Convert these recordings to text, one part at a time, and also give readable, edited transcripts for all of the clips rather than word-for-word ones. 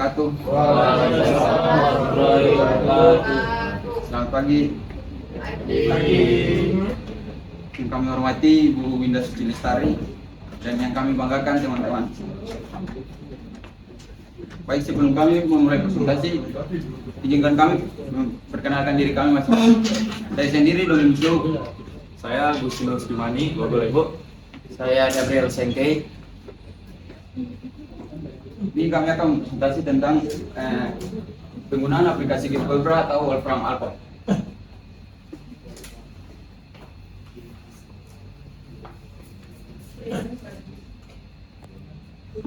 wabarakatuh. Waalaikumsalam warahmatullahi wabarakatuh. Selamat pagi. Yang kami hormati Bu Winda Suci Lestari dan yang kami banggakan teman-teman. Baik, sebelum kami memulai presentasi, izinkan kami memperkenalkan diri kami masing-masing. Saya sendiri Doni Musyo. Saya Agustinus Dimani, Bogor. Saya Gabriel Sengkei. Ini kami akan presentasi tentang penggunaan aplikasi GeoGebra atau Wolfram Alpha.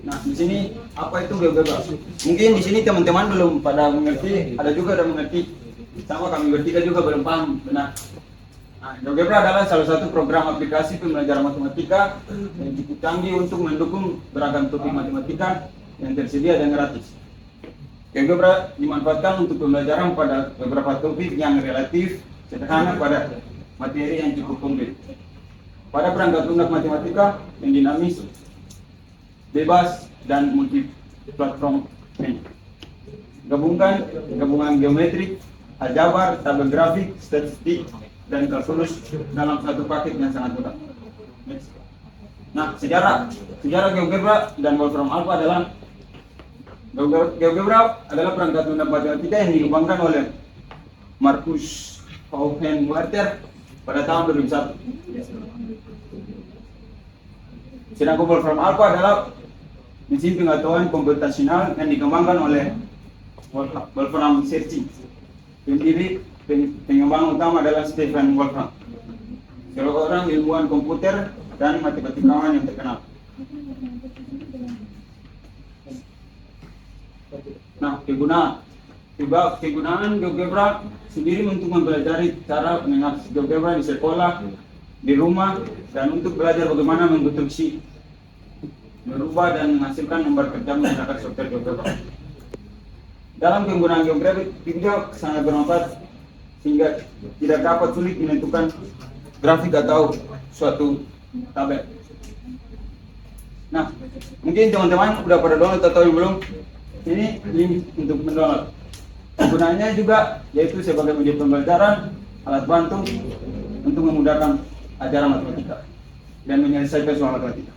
Nah, di sini apa itu GeoGebra? Mungkin di sini teman-teman belum pada mengerti, ada juga yang mengerti. Sama kami bertiga juga belum paham benar. Nah, GeoGebra adalah salah satu program aplikasi pembelajaran matematika yang cukup canggih untuk mendukung beragam topik matematika yang tersedia dan gratis. GeoGebra dimanfaatkan untuk pembelajaran pada beberapa topik yang relatif sederhana pada materi yang cukup komplit. Pada perangkat lunak matematika yang dinamis, bebas, dan multi platform. Gabungan geometrik, aljabar, tabel grafik, statistik, dan kalkulus dalam satu paket yang sangat mudah. Nah, sejarah GeoGebra dan Wolfram Alpha adalah GeoGebra adalah perangkat lunak matematika yang dikembangkan oleh Marcus Hohenwarter pada tahun 2001. Sedangkan Wolfram Alpha adalah mesin pengetahuan komputasional yang dikembangkan oleh Wolfram Searching. Pendiri pengembang utama adalah Stephen Wolfram, seorang ilmuwan komputer dan matematikawan yang terkenal. Nah, kegunaan GeoGebra sendiri untuk mempelajari cara mengakses GeoGebra di sekolah, di rumah, dan untuk belajar bagaimana menginstruksi, merubah dan menghasilkan lembar kerja menggunakan software GeoGebra. Dalam penggunaan GeoGebra juga sangat bermanfaat sehingga tidak dapat sulit menentukan grafik atau suatu tabel. Nah, mungkin teman-teman udah pada download atau belum? Ini link untuk mendownload. Gunanya juga yaitu sebagai media pembelajaran, alat bantu untuk memudahkan ajaran matematika dan menyelesaikan soal matematika.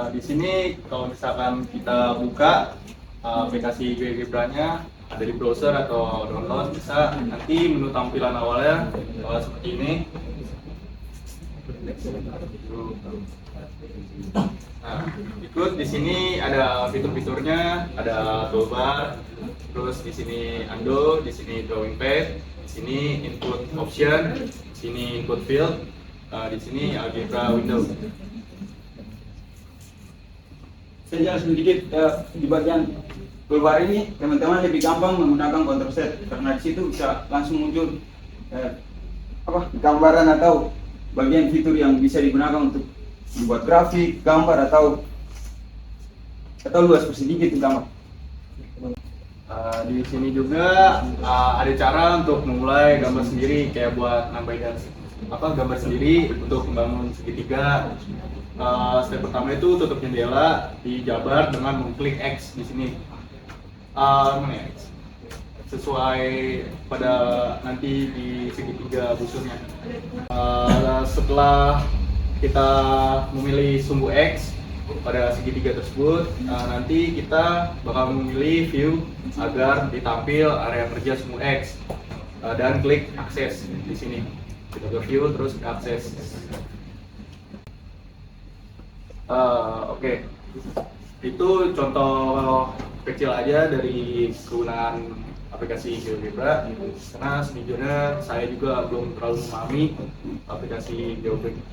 Di sini kalau misalkan kita buka aplikasi GeoGebra-nya ada di browser atau download, bisa nanti menu tampilan awalnya seperti ini. Nah, ikut di sini ada fitur-fiturnya, ada toolbar, terus di sini undo, di sini drawing pad, di sini input option, di sini input field, di sini algebra window. Saya jelaskan sedikit di bagian toolbar ini, teman-teman lebih gampang menggunakan control set karena di situ bisa langsung muncul gambaran atau bagian fitur yang bisa digunakan untuk membuat grafik, gambar atau luas sedikit gambar. Di sini juga ada cara untuk memulai gambar sendiri, kayak buat nambahin gambar sendiri untuk membangun segitiga. Step pertama itu tutup jendela, dijabar dengan mengklik X di sini. Sesuai pada nanti di segitiga busurnya. Setelah kita memilih sumbu X pada segitiga tersebut, nanti kita bakal memilih view agar ditampil area kerja sumbu X dan klik akses di sini. Kita ke view terus ke akses. Oke. Itu contoh kecil aja dari kegunaan aplikasi GeoGebra, karena sejujurnya saya juga belum terlalu memahami aplikasi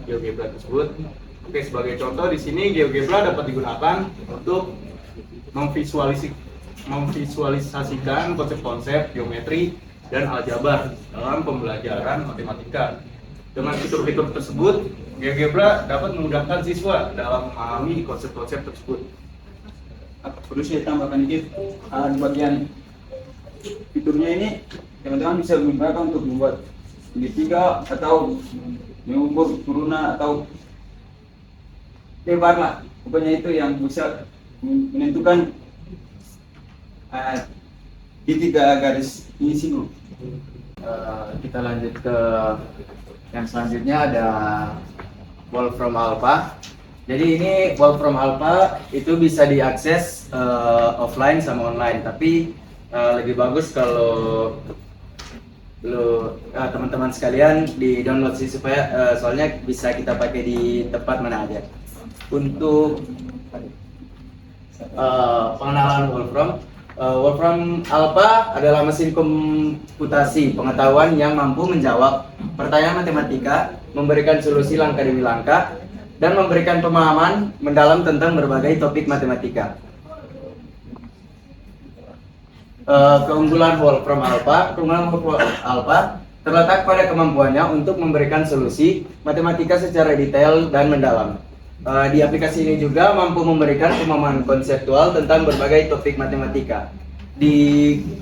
GeoGebra tersebut. Oke, sebagai contoh di sini GeoGebra dapat digunakan untuk memvisualisasikan konsep-konsep geometri dan aljabar dalam pembelajaran matematika. Dengan fitur-fitur tersebut, GeoGebra dapat memudahkan siswa dalam memahami konsep-konsep tersebut. Perlu saya tambahkan dikit di bagian fiturnya ini, teman-teman bisa menggunakan untuk membuat segitiga atau mengukur turunan atau lebar lah. pokoknya itu yang bisa menentukan di 3 garis ini sih bro. Kita lanjut ke yang selanjutnya, ada Wolfram Alpha. Jadi ini Wolfram Alpha itu bisa diakses offline sama online, tapi lebih bagus kalau teman-teman sekalian di download sih, supaya soalnya bisa kita pakai di tempat mana aja. Untuk pengenalan Wolfram Alpha adalah mesin komputasi pengetahuan yang mampu menjawab pertanyaan matematika, memberikan solusi langkah demi langkah, dan memberikan pemahaman mendalam tentang berbagai topik matematika. Keunggulan Wolfram Alpha terletak pada kemampuannya untuk memberikan solusi matematika secara detail dan mendalam. Di aplikasi ini juga mampu memberikan pemahaman konseptual tentang berbagai topik matematika.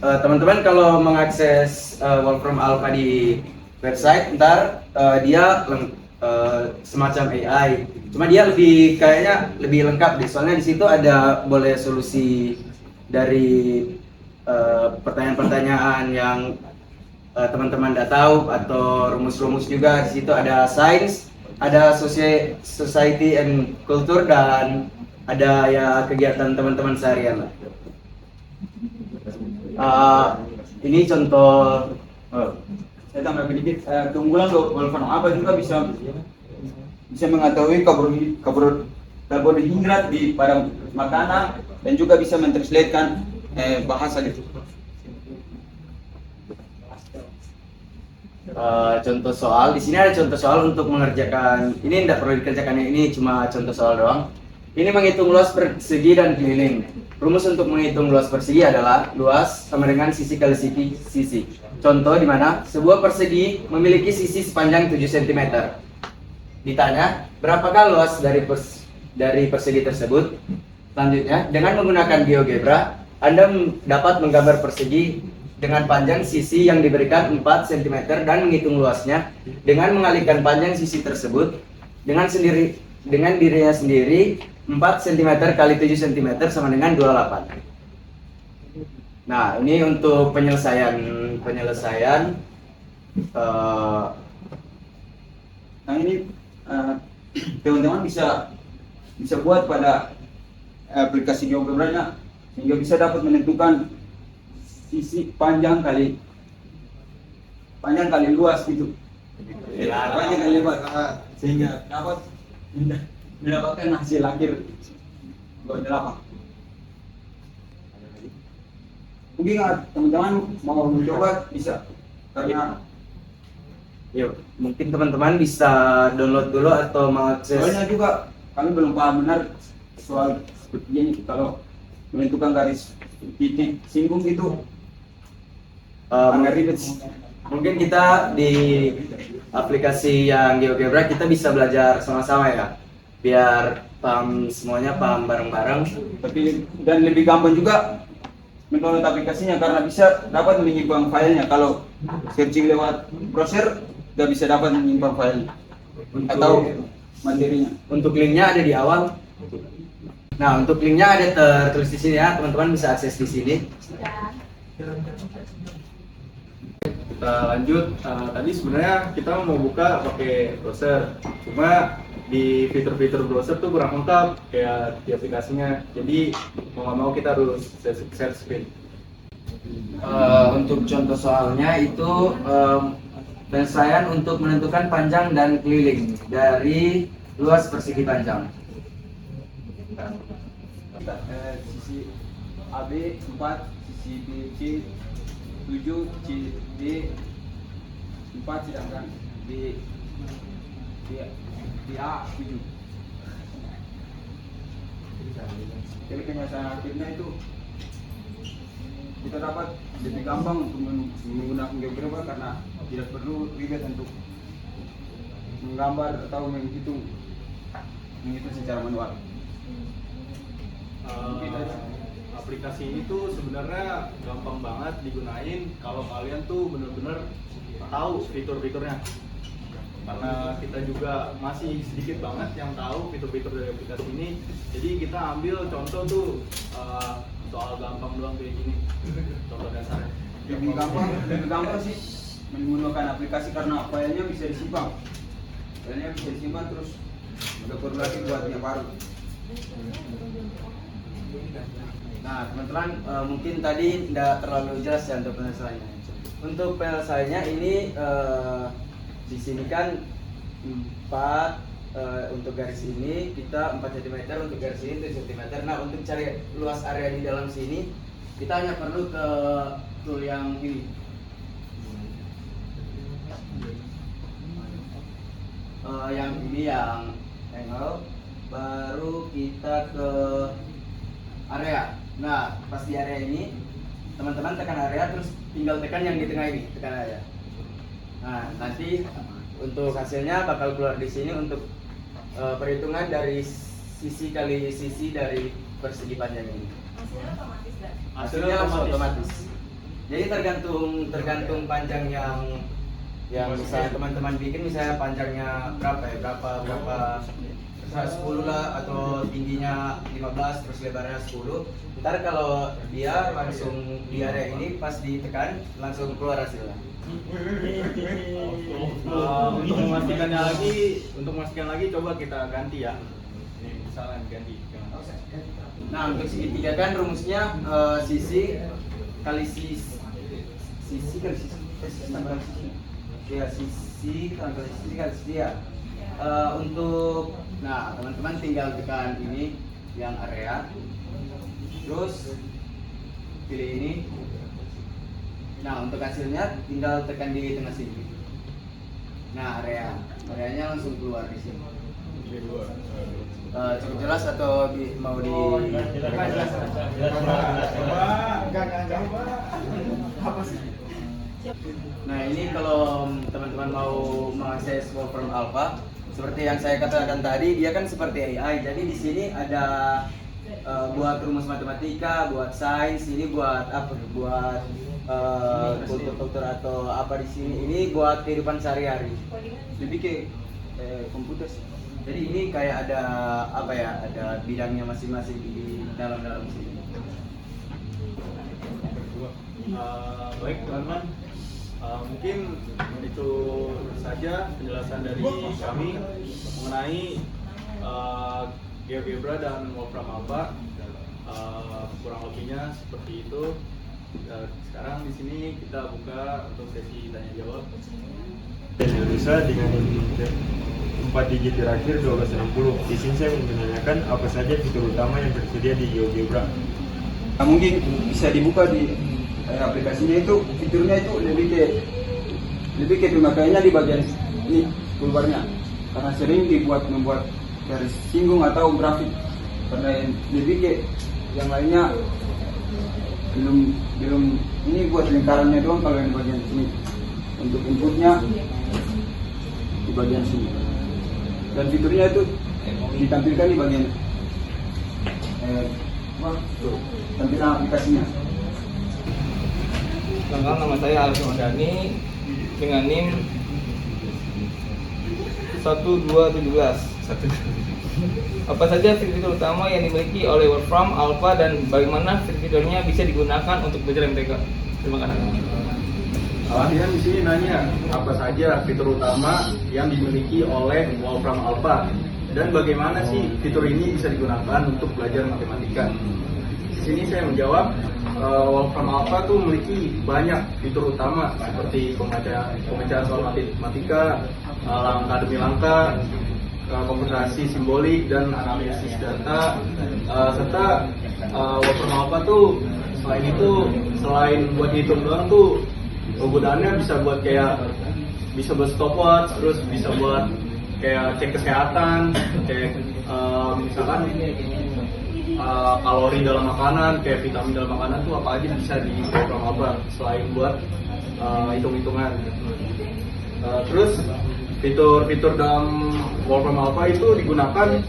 Teman-teman kalau mengakses Wolfram Alpha di website, ntar dia semacam AI. Cuma dia kayaknya lebih lengkap deh. Soalnya di situ ada boleh solusi dari pertanyaan-pertanyaan yang teman-teman tidak tahu, atau rumus-rumus juga. Di situ ada sains, ada society and culture, dan ada ya kegiatan teman-teman seharian lah. Ini contoh. Saya tambah sedikit, keunggulan Wolfram Alpha juga bisa mengetahui karbohidrat pada makanan, dan juga bisa mentranslatekan bahasa gitu. Contoh soal, di sini ada contoh soal untuk mengerjakan. Ini tidak perlu dikerjakan, ini cuma contoh soal doang. Ini menghitung luas persegi dan keliling. Rumus untuk menghitung luas persegi adalah luas sama dengan sisi kali sisi. Contoh di mana sebuah persegi memiliki sisi sepanjang 7 cm. Ditanya, berapakah luas dari persegi tersebut? Selanjutnya, dengan menggunakan GeoGebra, Anda dapat menggambar persegi dengan panjang sisi yang diberikan 4 cm dan menghitung luasnya dengan mengalihkan panjang sisi tersebut dengan dirinya sendiri. 4 cm kali 7 cm sama dengan 28. Nah, ini untuk penyelesaian Nah ini teman-teman bisa buat pada aplikasi GeoGebra-nya, sehingga bisa dapat menentukan sisi panjang kali luas gitu. Panjang kali luas, sehingga dapat mendapatkan hasil akhir berapa. Mungkin teman-teman mau mencoba bisa, karena yuk, mungkin teman-teman bisa download dulu atau mengakses. soalnya juga kami belum paham benar soal seperti ini. Kalau menentukan garis titik singgung itu agak ribet. Mungkin kita di aplikasi yang GeoGebra kita bisa belajar sama-sama ya, biar paham semuanya, paham bareng-bareng. Tapi dan lebih gampang juga mendownload aplikasinya, karena bisa dapat menyimpan filenya. Kalau searching lewat browser nggak bisa dapat menyimpan filenya atau materinya. Untuk linknya ada di awal. Nah, untuk linknya ada tertulis di sini ya, teman-teman bisa akses di sini. Kita lanjut. Tadi sebenarnya kita mau buka pakai browser, cuma di fitur-fitur browser tuh kurang lengkap kayak di aplikasinya. Jadi mau nggak mau kita harus share screen. Untuk contoh soalnya itu penyelesaian untuk menentukan panjang dan keliling dari luas persegi panjang. Sisi AB 4, sisi BC 7, CD 4, sedangkan di A 7. Jadi penyelesaian akhirnya itu kita dapat lebih gampang untuk menggunakan GeoGebra, karena tidak perlu ribet untuk menggambar atau menghitung secara manual. Aplikasi ini tuh sebenarnya gampang banget digunain kalau kalian tuh bener-bener tahu fitur-fiturnya. karena kita juga masih sedikit banget yang tahu fitur-fitur dari aplikasi ini. Jadi kita ambil contoh tuh soal gampang doang kayak gini, contoh dasarnya. Lebih gampang sih menggunakan aplikasi karena filenya bisa disimpan. Filenya bisa disimpan terus udah perlu lagi buatnya baru. Nah, teman-teman mungkin tadi tidak terlalu jelas ya untuk penyelesaiannya. Untuk penyelesaiannya ini di sini kan 4 untuk garis ini kita 4 cm, untuk garis ini 7 cm. Nah, untuk cari luas area di dalam sini kita hanya perlu ke tool yang ini. Yang ini yang angle, baru kita ke area. Nah, pas di area ini teman-teman tekan area, terus tinggal tekan yang di tengah ini, tekan area. Nah, nanti untuk hasilnya bakal keluar di sini untuk perhitungan dari sisi kali sisi dari persegi panjang ini. Hasilnya otomatis kan? Hasilnya langsung otomatis. Jadi tergantung panjang yang misalnya teman-teman bikin, misalnya panjangnya berapa ya, berapa 10 lah, atau tingginya 15 terus lebarnya 10. Ntar kalau dia langsung di area ini pas ditekan langsung keluar hasilnya. Untuk memastikan lagi coba kita ganti ya. Ini misalnya ganti. Nah, untuk segitiga kan rumusnya sisi kali sisi ya, sisi kali sisi ya. Untuk nah, teman-teman tinggal tekan ini yang area, terus pilih ini. Nah, untuk hasilnya tinggal tekan di tengah sini. Nah, areanya langsung keluar di sini. Cukup jelas atau mau di Nah, ini kalau teman-teman mau mengakses Wolfram Alpha, seperti yang saya katakan tadi, dia kan seperti AI. Jadi di sini ada buat rumus matematika, buat sains, ini buat apa? Buat kultur atau apa di sini. Ini buat kehidupan sehari-hari. Lebih ke komputer sih. Jadi ini kayak ada apa ya? Ada bidangnya masing-masing di dalam sini. Baik teman-teman, mungkin itu saja penjelasan dari kami mengenai GeoGebra dan Wolfram Alpha. Kurang lebihnya seperti itu. Sekarang di sini kita buka untuk sesi tanya jawab. Indonesia dengan 4 digit terakhir 1260. Di sini saya menanyakan apa saja fitur utama yang tersedia di GeoGebra. Nah, mungkin bisa dibuka di aplikasinya, itu fiturnya itu lebih ke pemakaiannya di bagian ini toolbarnya, karena sering membuat garis singgung atau grafik, karena lebih ke yang lainnya belum ini buat lingkarannya doang. Kalau yang di bagian sini untuk inputnya di bagian sini, dan fiturnya itu ditampilkan di bagian tampilan aplikasinya. Perkenalkan, nama saya Alif Mandani dengan NIM 1217. Apa saja fitur utama yang dimiliki oleh Wolfram Alpha dan bagaimana fitur-fiturnya bisa digunakan untuk belajar MTK? Terima kasih. Alfian di sini nanya apa saja fitur utama yang dimiliki oleh Wolfram Alpha dan bagaimana sih fitur ini bisa digunakan untuk belajar matematika. Di sini saya menjawab, Wolfram Alpha tuh memiliki banyak fitur utama seperti pembacaan soal matematika, langkah demi langkah, komputasi simbolik dan analisis data, serta Wolfram Alpha tuh selain buat hitung doang tuh penggunaannya bisa buat stopwatch, terus bisa buat kayak cek kesehatan, cek misalkan kalori dalam makanan, kayak vitamin dalam makanan tuh apa aja bisa di Wolfram Alpha selain buat hitung-hitungan. Terus fitur-fitur dalam Wolfram Alpha itu digunakan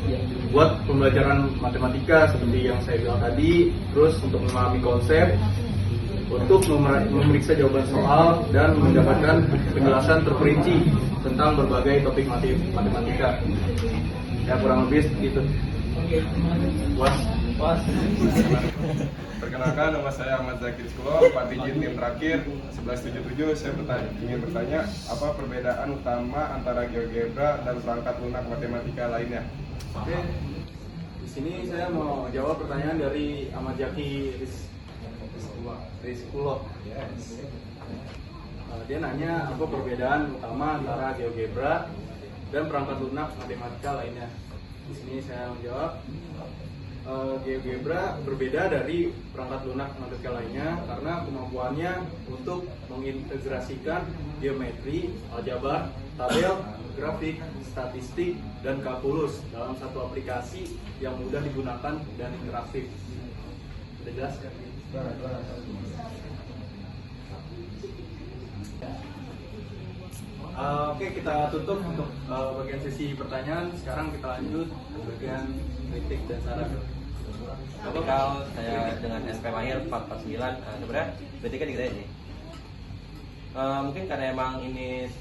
buat pembelajaran matematika seperti yang saya bilang tadi, terus untuk memahami konsep, untuk memeriksa jawaban soal dan mendapatkan penjelasan terperinci tentang berbagai topik matematika. Ya kurang lebih gitu. Puas. Puas. Perkenalkan, nama saya Ahmad Zakir Skulo, 4 digit NIM terakhir 1177. Saya ingin bertanya, apa perbedaan utama antara GeoGebra dan perangkat lunak matematika lainnya? Oke. Di sini saya mau jawab pertanyaan dari Ahmad Zaki Rizkulo. Yes. Dia nanya apa perbedaan utama antara GeoGebra dan perangkat lunak matematika lainnya. Di sini saya menjawab, GeoGebra berbeda dari perangkat lunak matematika lainnya karena kemampuannya untuk mengintegrasikan geometri, aljabar, tabel, grafik, statistik, dan kalkulus dalam satu aplikasi yang mudah digunakan dan interaktif. Sudah jelas kan? Oke, kita tutup untuk bagian sesi pertanyaan. Sekarang kita lanjut ke bagian kritik dan saran. Kalau saya dengan SP Mahir 449, sebenarnya berarti kan dikira ini. Mungkin karena emang ini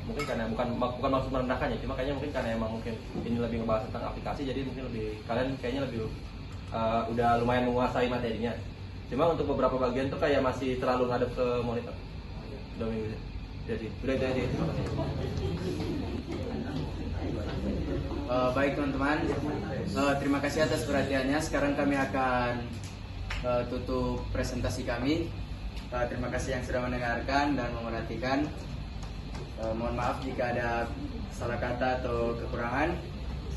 mungkin karena bukan maksud merendahkan ya, cuma kayaknya mungkin karena emang mungkin ini lebih ngebahas tentang aplikasi, jadi mungkin lebih kalian kayaknya lebih udah lumayan menguasai materinya. Cuma untuk beberapa bagian tuh kayak masih terlalu ngadep ke monitor. Udah minggu. Jadi udah itu aja. Terima kasih. Baik teman-teman, terima kasih atas perhatiannya. Sekarang kami akan tutup presentasi kami. Terima kasih yang sudah mendengarkan dan memerhatikan. Mohon maaf jika ada salah kata atau kekurangan.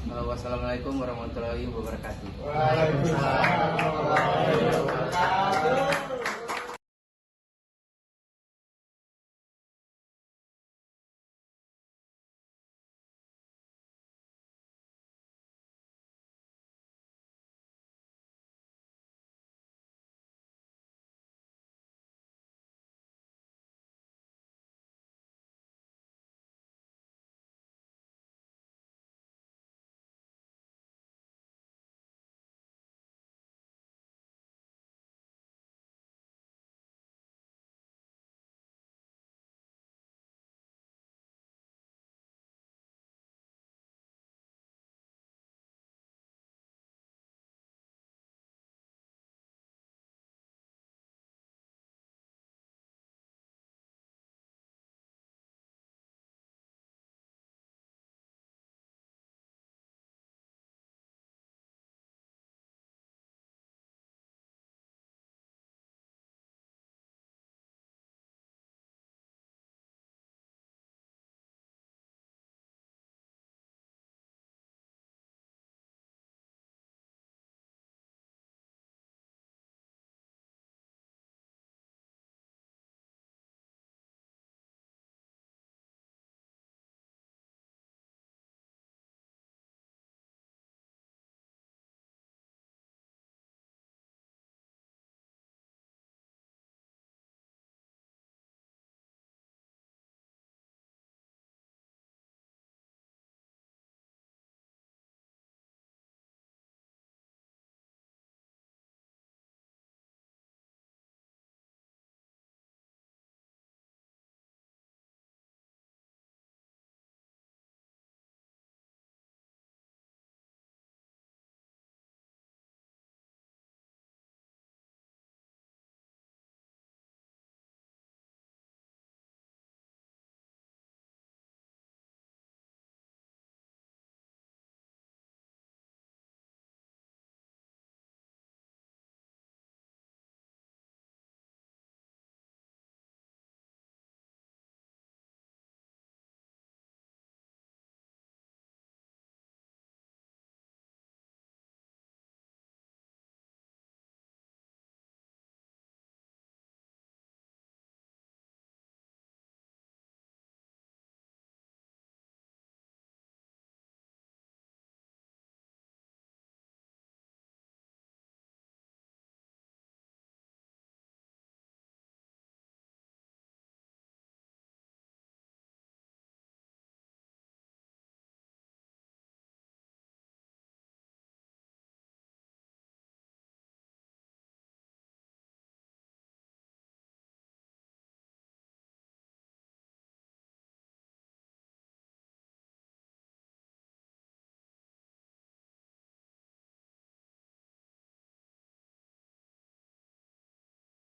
Wassalamualaikum warahmatullahi wabarakatuh. Waalaikumsalam warahmatullahi wabarakatuh.